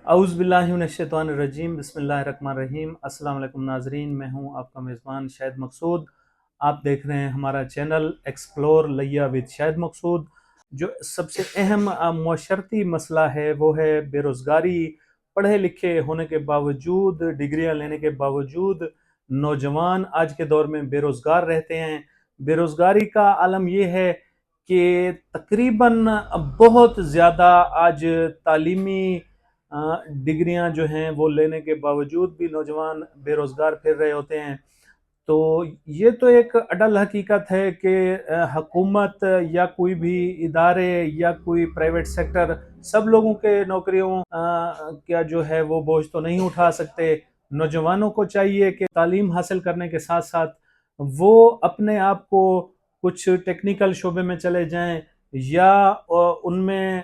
औज़ुबिल्लाहिमिनश्शैतानिर्रजीम बिस्मिल्लाहिर्रहमानिर्रहीम। अस्सलाम वालेकुम नाज़रीन, मैं हूँ आपका मेज़बान शाहिद मकसूद। आप देख रहे हैं हमारा चैनल एक्सप्लोर लिया विद शाहिद मकसूद। जो सबसे अहम मुअशरती मसला है वो है बेरोज़गारी। पढ़े लिखे होने के बावजूद, डिग्रियाँ लेने के बावजूद नौजवान आज के दौर में बेरोज़गार रहते हैं। बेरोज़गारी का आलम ये है कि तकरीबन बहुत ज़्यादा आज तालीमी डिग्रियां जो हैं वो लेने के बावजूद भी नौजवान बेरोज़गार फिर रहे होते हैं। तो ये तो एक अडल हकीकत है कि हुकूमत या कोई भी इदारे या कोई प्राइवेट सेक्टर सब लोगों के नौकरियों क्या जो है वो बोझ तो नहीं उठा सकते। नौजवानों को चाहिए कि तालीम हासिल करने के साथ साथ वो अपने आप को कुछ टेक्निकल शोबे में चले जाएं, या उनमें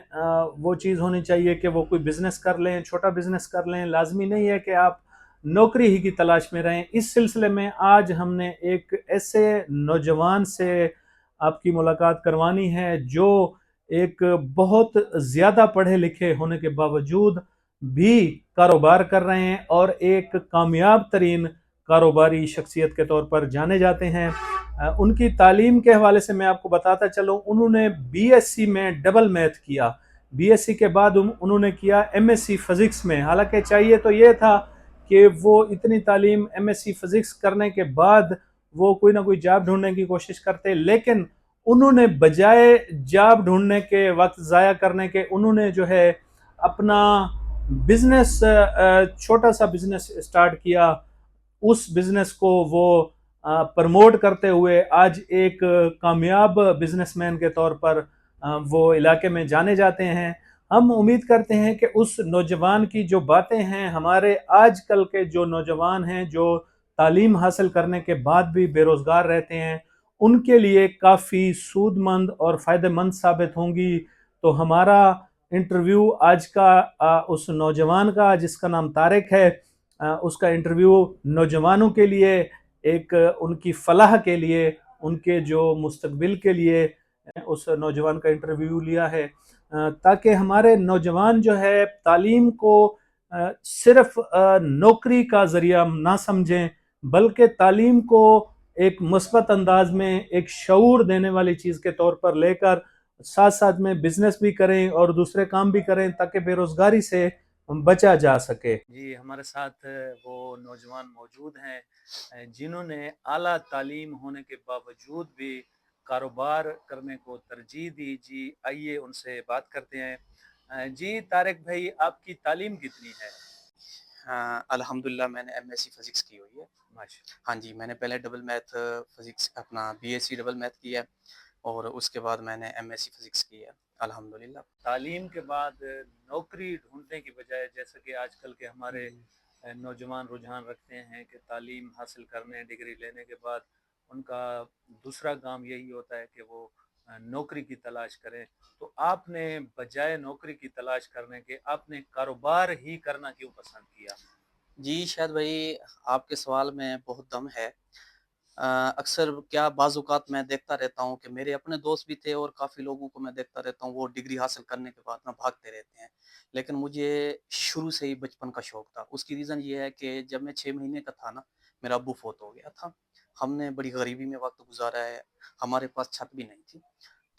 वो चीज़ होनी चाहिए कि वो कोई बिज़नेस कर लें, छोटा बिज़नेस कर लें। लाजमी नहीं है कि आप नौकरी ही की तलाश में रहें। इस सिलसिले में आज हमने एक ऐसे नौजवान से आपकी मुलाकात करवानी है जो एक बहुत ज़्यादा पढ़े लिखे होने के बावजूद भी कारोबार कर रहे हैं और एक कामयाब तरीन कारोबारी शख्सियत के तौर पर जाने जाते हैं। उनकी तालीम के हवाले से मैं आपको बताता चलूँ, उन्होंने बीएससी में डबल मैथ किया। बीएससी के बाद उन्होंने किया एमएससी फिज़िक्स में। हालांकि चाहिए तो ये था कि वो इतनी तालीम एमएससी फिज़िक्स करने के बाद वो कोई ना कोई जॉब ढूंढने की कोशिश करते, लेकिन उन्होंने बजाय जॉब ढूंढने के, वक्त ज़ाया करने के, उन्होंने जो है अपना बिजनेस, छोटा सा बिजनेस स्टार्ट किया। उस बिजनेस को वो प्रमोट करते हुए आज एक कामयाब बिजनेसमैन के तौर पर वो इलाके में जाने जाते हैं। हम उम्मीद करते हैं कि उस नौजवान की जो बातें हैं, हमारे आजकल के जो नौजवान हैं जो तालीम हासिल करने के बाद भी बेरोज़गार रहते हैं, उनके लिए काफ़ी सूदमंद और फ़ायदेमंद साबित होंगी। तो हमारा इंटरव्यू आज का उस नौजवान का जिसका नाम तारिक है, उसका इंटरव्यू नौजवानों के लिए, एक उनकी फलाह के लिए, उनके जो मुस्तकबिल के लिए उस नौजवान का इंटरव्यू लिया है, ताकि हमारे नौजवान जो है तालीम को सिर्फ नौकरी का ज़रिया ना समझें, बल्कि तालीम को एक मुस्बत अंदाज में एक शऊर देने वाली चीज़ के तौर पर लेकर साथ साथ में बिजनेस भी करें और दूसरे काम भी करें ताकि बेरोज़गारी से बचा जा सके। जी, हमारे साथ वो नौजवान मौजूद हैं जिन्होंने आला तालीम होने के बावजूद भी कारोबार करने को तरजीह दी। जी, आइए उनसे बात करते हैं। जी तारिक भाई, आपकी तालीम कितनी है? हाँ, अल्हम्दुलिल्लाह मैंने एमएससी फिज़िक्स की हुई है। माशा। हाँ जी, मैंने पहले डबल मैथ फिज़िक्स अपना बीएससी डबल मैथ किया है और उसके बाद मैंने एमएससी फिज़िक्स की है, अल्हम्दुलिल्लाह। तालीम के बाद नौकरी ढूंढने की बजाय, जैसे कि आजकल के हमारे नौजवान रुझान रखते हैं कि तालीम हासिल करने, डिग्री लेने के बाद उनका दूसरा काम यही होता है कि वो नौकरी की तलाश करें। तो आपने बजाय नौकरी की तलाश करने के आपने कारोबार ही करना क्यों पसंद किया? जी, शायद भाई आपके सवाल में बहुत दम है। अक्सर क्या बाज़ औक़ात मैं देखता रहता हूँ कि मेरे अपने दोस्त भी थे और काफ़ी लोगों को मैं देखता रहता हूँ, वो डिग्री हासिल करने के बाद ना भागते रहते हैं। लेकिन मुझे शुरू से ही बचपन का शौक था। उसकी रीज़न ये है कि जब मैं 6 महीने का था ना, मेरा अब्बू फ़ौत हो गया था। हमने बड़ी गरीबी में वक़्त गुज़ारा है, हमारे पास छत भी नहीं थी।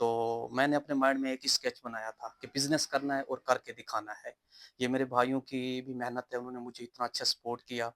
तो मैंने अपने माइंड में एक स्केच बनाया था कि बिज़नेस करना है और करके दिखाना है। ये मेरे भाइयों की भी मेहनत है, उन्होंने मुझे इतना अच्छा सपोर्ट किया।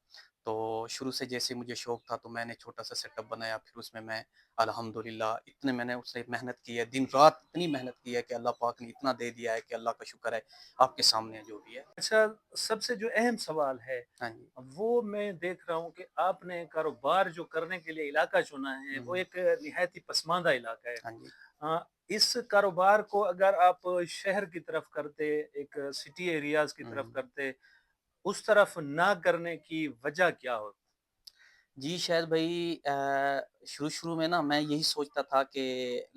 तो शुरू से जैसे मुझे शौक था तो मैंने छोटा-सा सेटअप बनाया, फिर उसमें मैं अल्हम्दुलिल्लाह इतने मैंने उससे मेहनत की है, दिन-रात इतनी मेहनत की है कि अल्लाह पाक ने इतना दे दिया है कि अल्लाह का शुक्र है, आपके सामने है जो भी है। अच्छा, सबसे जो अहम सवाल है हाँ जी। वो मैं देख रहा हूँ कि आपने कारोबार जो करने के लिए इलाका चुना है वो हुँ, एक निहायत ही पसमानदा इलाका है। हाँ जी। इस कारोबार को अगर आप शहर की तरफ करते, एक सिटी एरियाज की तरफ हुँ। करते, उस तरफ ना करने की वजह क्या हो? जी, शायद भई शुरू-शुरू में ना मैं यही सोचता था कि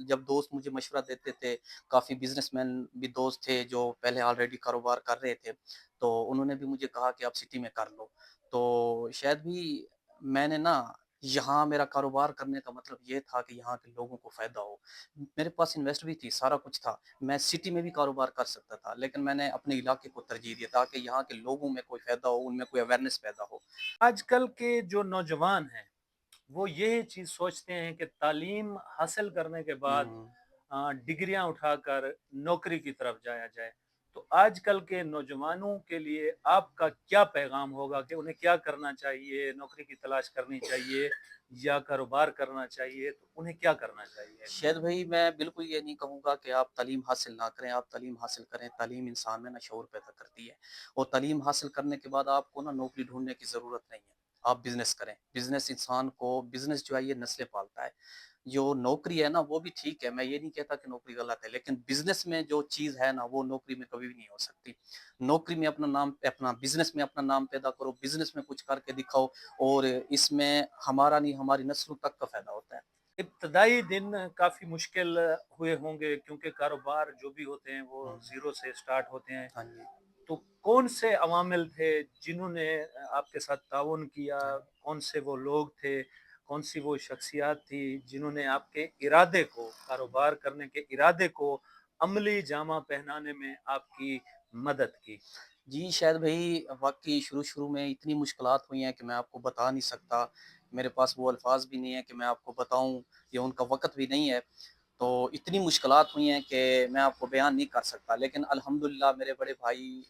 जब दोस्त मुझे मशवरा देते थे, काफ़ी बिज़नेसमैन भी दोस्त थे जो पहले ऑलरेडी कारोबार कर रहे थे, तो उन्होंने भी मुझे कहा कि आप सिटी में कर लो। तो शायद भी मैंने ना यहाँ मेरा कारोबार करने का मतलब ये था कि यहाँ के लोगों को फ़ायदा हो। मेरे पास इन्वेस्ट भी थी, सारा कुछ था। मैं सिटी में भी कारोबार कर सकता था, लेकिन मैंने अपने इलाके को तरजीह दिया ताकि यहाँ के लोगों में कोई फ़ायदा हो, उनमें कोई अवेयरनेस पैदा हो। आजकल के जो नौजवान हैं वो ये चीज़ सोचते हैं कि तालीम हासिल करने के बाद हुँ। डिग्रियां उठाकर नौकरी की तरफ जाया जाए। तो आजकल के नौजवानों के लिए आपका क्या पैगाम होगा कि उन्हें क्या करना चाहिए? नौकरी की तलाश करनी चाहिए या कारोबार करना चाहिए? तो उन्हें क्या करना चाहिए? शायद भाई मैं बिल्कुल ये नहीं कहूँगा कि आप तालीम हासिल ना करें, आप तालीम हासिल करें। तालीम इंसान में ना शऊर पैदा करती है और तालीम हासिल करने के बाद आपको ना नौकरी ढूँढने की ज़रूरत नहीं है। आप बिज़नेस करें। बिज़नेस जो है ये नस्लें पालता है। जो नौकरी है ना वो भी ठीक है, मैं ये नहीं कहता कि नौकरी गलत है, लेकिन बिज़नेस में जो चीज़ है ना वो नौकरी में कभी भी नहीं हो सकती। नौकरी में अपना बिज़नेस में अपना नाम पैदा करो, बिज़नेस में कुछ करके दिखाओ और इसमें हमारा नहीं हमारी नस्लों तक का फ़ायदा होता है। इब्तदाई दिन काफ़ी मुश्किल हुए होंगे क्योंकि कारोबार जो भी होते हैं वो हुँ। ज़ीरो से स्टार्ट होते हैं। हाँ जी। तो कौन से अवामिल थे जिन्होंने आपके साथ ताउन किया? हाँ। कौन से वो लोग थे? कौन सी वो शख्सियात थी जिन्होंने आपके इरादे को, कारोबार करने के इरादे को अमली जामा पहनाने में आपकी मदद की? जी, शायद भई वाक़ई शुरू-शुरू में इतनी मुश्किलात हुई हैं कि मैं आपको बता नहीं सकता। मेरे पास वो अल्फ़ाज़ भी नहीं है कि मैं आपको बताऊँ या उनका वक़्त भी नहीं है। तो इतनी मुश्किलात हुई हैं कि मैं आपको बयान नहीं कर सकता। लेकिन अल्हम्दुलिल्लाह मेरे बड़े भाई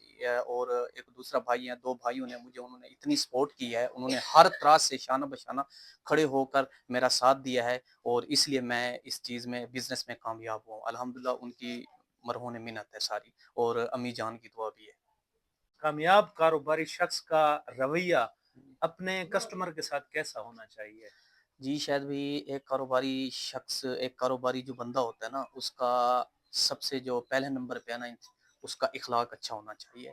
और एक दूसरा भाई हैं, 2 भाइयों ने उन्होंने इतनी सपोर्ट की है, उन्होंने हर तरह से शाना-बशाना खड़े होकर मेरा साथ दिया है और इसलिए मैं इस चीज़ में बिज़नेस में कामयाब हुआ हूँ। अल्हम्दुलिल्लाह उनकी मरहून मिन्नत है सारी और अम्मी जान की दुआ भी है। कामयाब कारोबारी शख्स का रवैया अपने कस्टमर के साथ कैसा होना चाहिए? जी, शायद भी एक कारोबारी जो बंदा होता है ना, उसका सबसे जो पहले नंबर पे है ना, उसका इख़्लाक़ अच्छा होना चाहिए।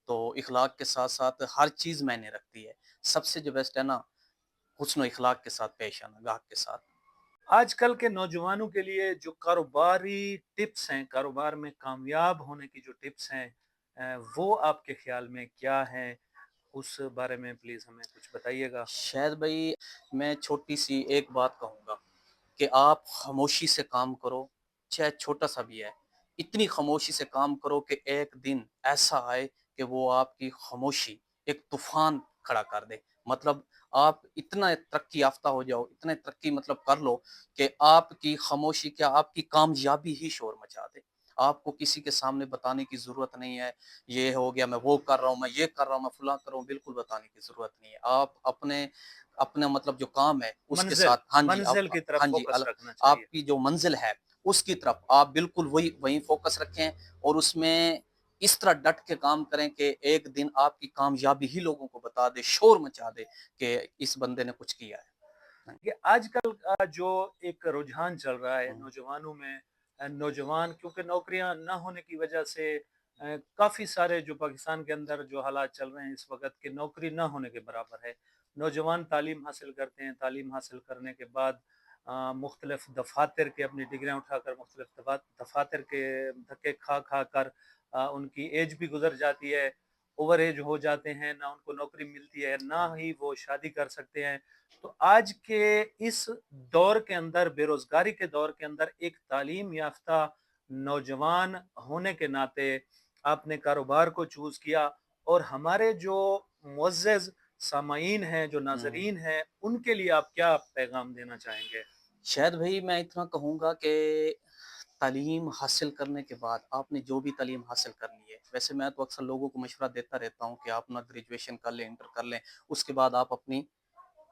तो इख़्लाक़ के साथ-साथ हर चीज़ मायने रखती है। सबसे जो बेस्ट है ना, हुस्न इख़्लाक़ के साथ पेश आना ग्राहक के साथ। आजकल के नौजवानों के लिए जो कारोबारी टिप्स हैं, कारोबार में कामयाब होने की जो टिप्स हैं, वो आपके ख़्याल में क्या हैं? उस बारे में प्लीज़ हमें कुछ बताइएगा। शायद भई मैं छोटी-सी एक बात कहूँगा कि आप ख़ामोशी से काम करो, चाहे छोटा-सा भी है। इतनी ख़ामोशी से काम करो कि एक दिन ऐसा आए कि वो आपकी ख़ामोशी एक तूफ़ान खड़ा कर दे। मतलब आप इतना तरक्की याफ़्ता हो जाओ, इतने तरक्की मतलब कर लो कि आपकी ख़ामोशी क्या आपकी कामयाबी ही शोर मचा दे। आपको किसी के सामने बताने की ज़रूरत नहीं है, ये हो गया, मैं वो कर रहा हूँ, मैं ये कर रहा हूँ, मैं फलाँ कर रहा हूँ, बिल्कुल बताने की ज़रूरत नहीं है। आप अपना मतलब जो काम है उसके साथ हाँ जी, आप मंज़िल की तरफ हाँ जी, फ़ोकस रखना चाहिए। आपकी जो मंज़िल है, उसकी तरफ आप बिल्कुल वहीं फ़ोकस रखें और उसमें इस तरह डट के काम करें कि एक दिन आपकी कामयाबी ही लोगों को बता दे, शोर मचा दे कि इस बंदे ने कुछ किया है। हाँ, ये आजकल का जो एक रुझान चल रहा है हुँ, नौजवानों में, नौजवान क्योंकि नौकरियां ना होने की वजह से काफ़ी सारे जो पाकिस्तान के अंदर जो हालात चल रहे हैं इस वक्त कि नौकरी ना होने के बराबर है। नौजवान तालीम हासिल करते हैं, तालीम हासिल करने के बाद मुख्तलिफ दफातर के अपनी डिग्रियां उठाकर मुख्तलिफ दफातर के धक्के खा खा कर उनकी एज भी गुजर जाती है, ओवर एज हो जाते हैं, ना उनको नौकरी मिलती है, ना ही वो शादी कर सकते हैं। तो आज के इस दौर के अंदर, बेरोजगारी के दौर के अंदर, एक तालीम याफ्ता नौजवान होने के नाते आपने कारोबार को चूज किया और हमारे जो मुअज़्ज़ज़ सामाईन हैं, जो हुँ। नाज़रीन हैं, उनके लिए आप क्या पैगाम देना चाहेंगे? शायद भई मैं इतना कहूँगा कि तालीम हासिल करने के बाद आपने जो भी तालीम हासिल करनी है, वैसे मैं तो अक्सर लोगों को मशवरा देता रहता हूँ कि आप ना ग्रेजुएशन कर लें, इंटर कर लें, उसके बाद आप अपनी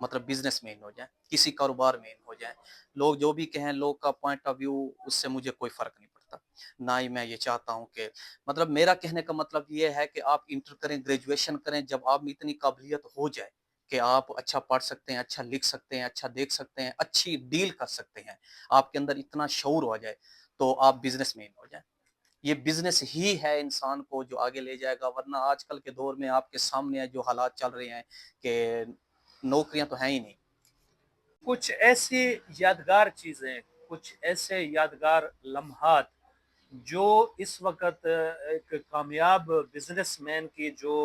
मतलब बिज़नेस में इन हो जाएँ, किसी कारोबार में इन हो जाएँ। लोग जो भी कहें, लोग का पॉइंट ऑफ व्यू उससे मुझे कोई फ़र्क नहीं पड़ता। ना ही मैं ये चाहता हूँ कि मतलब मेरा कहने का मतलब ये है कि आप इंटर करें, ग्रेजुएशन करें, जब आप में इतनी काबिलियत हो जाए कि आप अच्छा पढ़ सकते हैं, अच्छा लिख सकते हैं, अच्छा देख सकते हैं, अच्छी डील कर सकते हैं, आपके अंदर इतना शऊर हो जाए, तो आप बिज़नेस में इन हो जाएँ। ये बिज़नेस ही है इंसान को जो आगे ले जाएगा, वरना आजकल के दौर में आपके सामने जो हालात चल रहे हैं कि नौकरियाँ तो हैं ही नहीं। कुछ ऐसी यादगार चीज़ें, कुछ ऐसे यादगार लम्हात जो इस वक़्त एक कामयाब बिज़नेसमैन की जो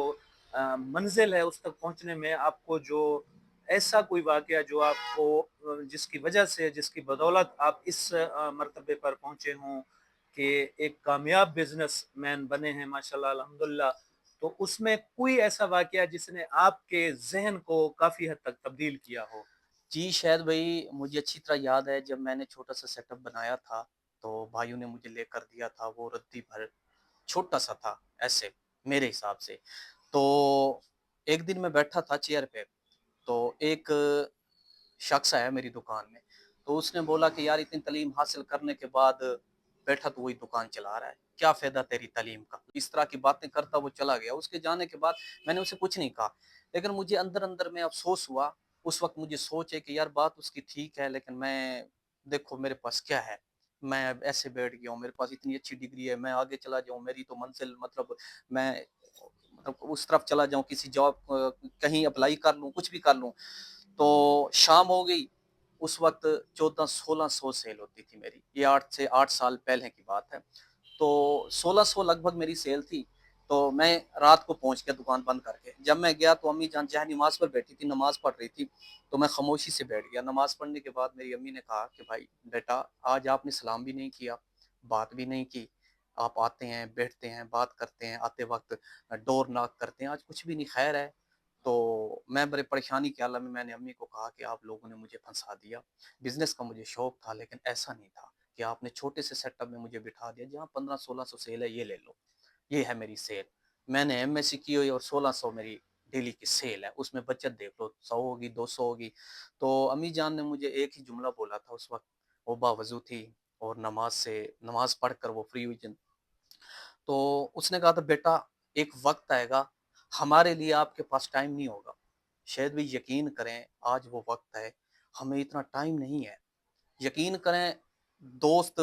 मंज़िल है उस तक पहुँचने में आपको जो ऐसा कोई वाक़या जो आपको जिसकी वजह से, जिसकी बदौलत आप इस मर्तबे पर पहुँचे हों कि एक कामयाब बिज़नेसमैन बने हैं माशाल्लाह अल्हम्दुलिल्लाह, तो उसमें कोई ऐसा वाक़या जिसने आपके ज़हन को काफ़ी हद तक तब्दील किया हो? जी, शायद भाई मुझे अच्छी तरह याद है जब मैंने छोटा-सा सेटअप बनाया था, तो भाइयों ने मुझे लेकर दिया था, वो रद्दी भर छोटा-सा था, ऐसे मेरे हिसाब से। तो एक दिन मैं बैठा था चेयर पे, तो एक शख्स आया मेरी दुकान में, तो उसने बोला कि यार इतनी तालीम हासिल करने के बाद बैठा तू वही दुकान चला रहा है, क्या फ़ायदा तेरी तालीम का? इस तरह की बातें करता वो चला गया। उसके जाने के बाद मैंने उसे कुछ नहीं कहा, लेकिन मुझे अंदर-अंदर में अफ़सोस हुआ। उस वक़्त मुझे सोच है कि यार बात उसकी ठीक है, लेकिन मैं देखो मेरे पास क्या है? मैं अब ऐसे बैठ गया हूँ, मेरे पास इतनी अच्छी डिग्री है, मैं आगे चला जाऊँ, मेरी तो मंज़िल मतलब मैं उस तरफ चला जाऊँ, किसी जॉब कहीं अप्लाई कर लूँ, कुछ भी कर लूँ। तो शाम हो गई, उस वक़्त 1400-1600 सेल होती थी मेरी। ये 8 से 8 साल पहले की बात है। तो 1600 लगभग मेरी सेल थी, तो मैं रात को पहुँच गया दुकान बंद करके। जब मैं गया तो अम्मी जान चाहे नमाज़ पर बैठी थी, नमाज़ पढ़ रही थी, तो मैं खामोशी से बैठ गया। नमाज़ पढ़ने के बाद मेरी अम्मी ने कहा कि भाई बेटा आज आपने सलाम भी नहीं किया, बात भी नहीं की। आप आते हैं, बैठते हैं, बात करते हैं, आते वक़्त डोर नॉक करते हैं, आज कुछ भी नहीं, खैर है? तो मैं बड़े परेशानी के हालत में मैंने अम्मी को कहा कि आप लोगों ने मुझे फँसा दिया। बिज़नेस का मुझे शौक था लेकिन ऐसा नहीं था कि आपने छोटे से सेटअप में मुझे बिठा दिया, जहाँ 1500-1600 सेल है ये ले लो। ये है मेरी सेल। मैंने एमएससी की हुई और 1600 मेरी डेली की सेल है, उसमें बचत देख लो 100 होगी, 200 होगी। तो अम्मी जान ने मुझे एक ही जुमला बोला था उस वक़्त, वो बावज़ू थी और नमाज़ पढ़कर वो फ्री हुई जिन तो उसने कहा था बेटा एक वक़्त आएगा, हमारे लिए आपके पास टाइम नहीं होगा। शायद भी यकीन करें आज वो वक़्त है, हमें इतना टाइम नहीं है। यकीन करें दोस्त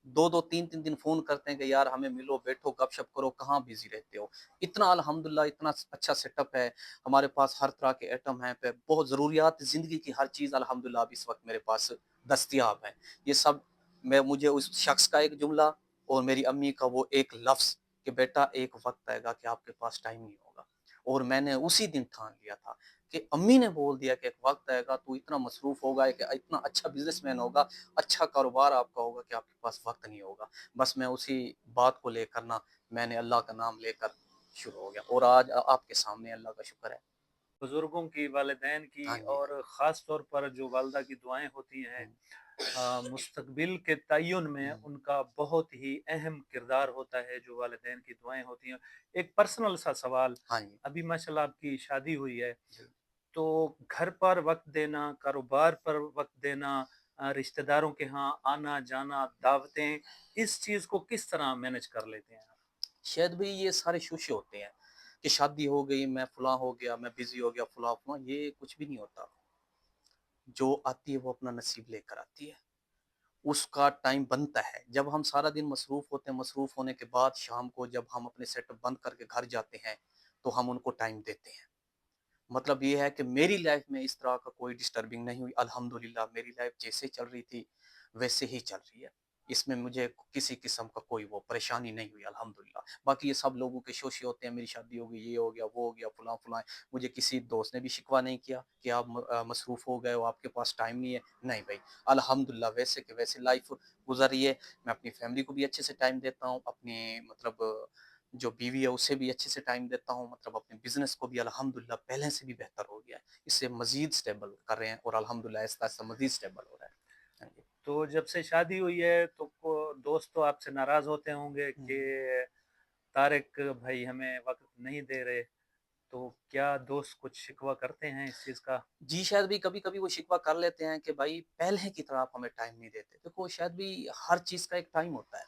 2-2 3-3 दिन फ़ोन करते हैं कि यार हमें मिलो, बैठो, गपशप करो, कहाँ बिज़ी रहते हो? इतना अल्हम्दुलिल्लाह इतना अच्छा सेटअप है, हमारे पास हर तरह के आइटम हैं, पे बहुत ज़रूरियात ज़िंदगी की हर चीज़ अल्हम्दुलिल्लाह अब इस वक़्त मेरे पास दस्तयाब है। ये सब मैं मुझे उस शख्स का एक जुमला और मेरी अम्मी का वो एक लफ्ज़ कि बेटा एक वक़्त आएगा कि आपके पास टाइम नहीं होगा। और मैंने उसी दिन ठान लिया था कि अम्मी ने बोल दिया कि एक वक़्त आएगा तू इतना मसरूफ़ होगा, एक इतना अच्छा बिज़नेसमैन होगा, अच्छा कारोबार आपका होगा कि आपके पास वक़्त नहीं होगा। बस मैं उसी बात को लेकर ना मैंने अल्लाह का नाम लेकर शुरू हो गया और आज आपके सामने अल्लाह का शुक्र है। बुज़ुर्गों की, वालिदैन की हाँ जी, हाँ और जी। ख़ास तौर पर जो वालिदा की दुआएँ होती हैं, हुँ, मुस्तक़बिल के तय्युन में हुँ। उनका बहुत ही अहम किरदार होता है, जो वालिदैन की दुआएँ होती हैं। एक पर्सनल सा सवाल, हाँ जी, अभी माशाल्लाह आपकी शादी हुई है, जी। तो घर पर वक़्त देना, कारोबार पर वक़्त देना, रिश्तेदारों के यहाँ आना-जाना, दावतें, इस चीज़ को किस तरह मैनेज कर लेते हैं आप? शायद भई ये सारे शोशे होते हैं कि शादी हो गई, मैं फलाँ हो गया, मैं बिज़ी हो गया, फलाँ-फलाँ, ये कुछ भी नहीं होता। जो आती है वो अपना नसीब लेकर आती है। उसका टाइम बनता है। जब हम सारा दिन मसरूफ़ होते हैं, मसरूफ़ होने के बाद शाम को जब हम अपने सेटअप बंद करके घर जाते हैं, तो हम उनको टाइम देते हैं। मतलब ये है कि मेरी लाइफ़ में इस तरह का कोई डिस्टर्बिंग नहीं हुई, अल्हम्दुलिल्लाह मेरी लाइफ़ जैसे चल रही थी, वैसे ही चल रही है। इसमें मुझे किसी किस्म का कोई वो परेशानी नहीं हुई अल्हम्दुलिल्लाह। बाकी ये सब लोगों के शोशे होते हैं, मेरी शादी हो गई, ये हो गया, वो हो गया, फलाँ-फलाँ। मुझे किसी दोस्त ने भी शिकवा नहीं किया कि आप मसरूफ़ हो गए हो, आपके पास टाइम नहीं है। नहीं भई, अल्हम्दुलिल्लाह वैसे के वैसे लाइफ़ गुज़र रही है। मैं अपनी फैमिली को भी अच्छे से टाइम देता हूँ, अपनी मतलब जो बीवी है उसे भी अच्छे से टाइम देता हूँ, मतलब अपने बिज़नेस को भी अल्हम्दुलिल्लाह पहले से भी बेहतर हो गया है। इससे मज़ीद स्टेबल कर रहे हैं और अल्हम्दुलिल्लाह आहिस्ता-आहिस्ता मज़ीद स्टेबल हो रहा है। हाँ जी। तो जब से शादी हुई है, तो को दोस्त तो आपसे नाराज़ होते होंगे हुँ, कि हुँ। तारिक भाई हमें वक़्त नहीं दे रहे, तो क्या दोस्त कुछ शिकवा करते हैं इस चीज़ का? जी, शायद भी कभी-कभी वो शिकवा कर लेते हैं कि भाई पहले की तरह आप हमें टाइम नहीं देते। देखो शायद भी हर चीज़ का एक टाइम होता है।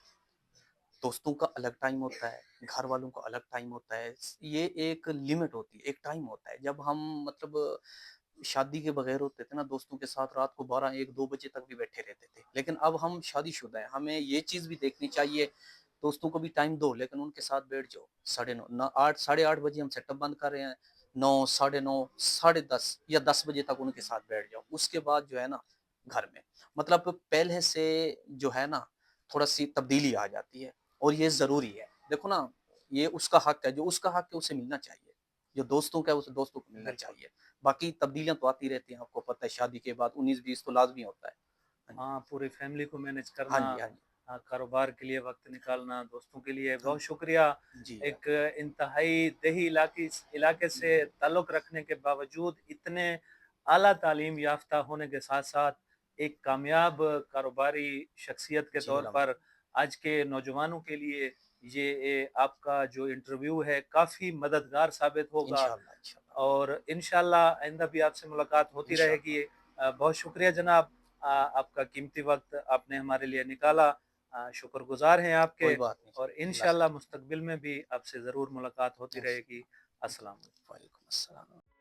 दोस्तों का अलग टाइम होता है, घर वालों का अलग टाइम होता है। ये एक लिमिट होती है, एक टाइम होता है। जब हम मतलब शादी के बगैर होते थे ना, दोस्तों के साथ रात को 12, 1, 2 बजे तक भी बैठे रहते थे। लेकिन अब हम शादीशुदा हैं, हमें ये चीज़ भी देखनी चाहिए, दोस्तों को भी टाइम दो, लेकिन उनके साथ बैठ जाओ। साढ़े 9 ना 8 साढ़े 8 बजे हम सेटअप बंद कर रहे हैं, 9, साढ़े 9, साढ़े 10 या 10 बजे तक उनके साथ बैठ जाओ। उसके बाद जो है ना, घर में। मतलब पहले से जो है ना, थोड़ा-सी तब्दीली आ जाती है और ये ज़रूरी है। देखो ना, ये उसका हक है, जो उसका हक है उसे मिलना चाहिए। जो दोस्तों का है, उसे दोस्तों को मिलना बिल्कुल। चाहिए। باقی تبدیلیاں تو آتی رہتی ہیں، آپ کو پتہ ہے شادی کے بعد 19-20 تو لازمی ہوتا ہے۔ ہاں، پوری فیملی کو مینج ہاں کرنا، جی، ہاں جی۔ کاروبار کے لیے وقت نکالنا، دوستوں کے لیے ہاں بہت شکریہ۔ جی، ایک انتہائی دیہی علاقے سے تعلق رکھنے کے باوجود اتنے اعلیٰ تعلیم یافتہ ہونے کے ساتھ ساتھ ایک کامیاب کاروباری شخصیت کے جی طور الحمد پر آج کے نوجوانوں کے لیے یہ آپ کا جو انٹرویو ہے کافی مددگار ثابت ہوگا، انشاءاللہ، انشاءاللہ، اور انشاءاللہ آئندہ بھی آپ سے ملاقات ہوتی رہے انشاءاللہ۔ گی۔ بہت شکریہ جناب، آپ کا قیمتی وقت آپ نے ہمارے لیے نکالا، شکر گزار ہیں آپ کے، کوئی بات نہیں، اور اللہ انشاءاللہ خیر۔ مستقبل میں بھی آپ سے ضرور ملاقات ہوتی رہے گی۔ السلام علیکم۔ وعلیکم السلام۔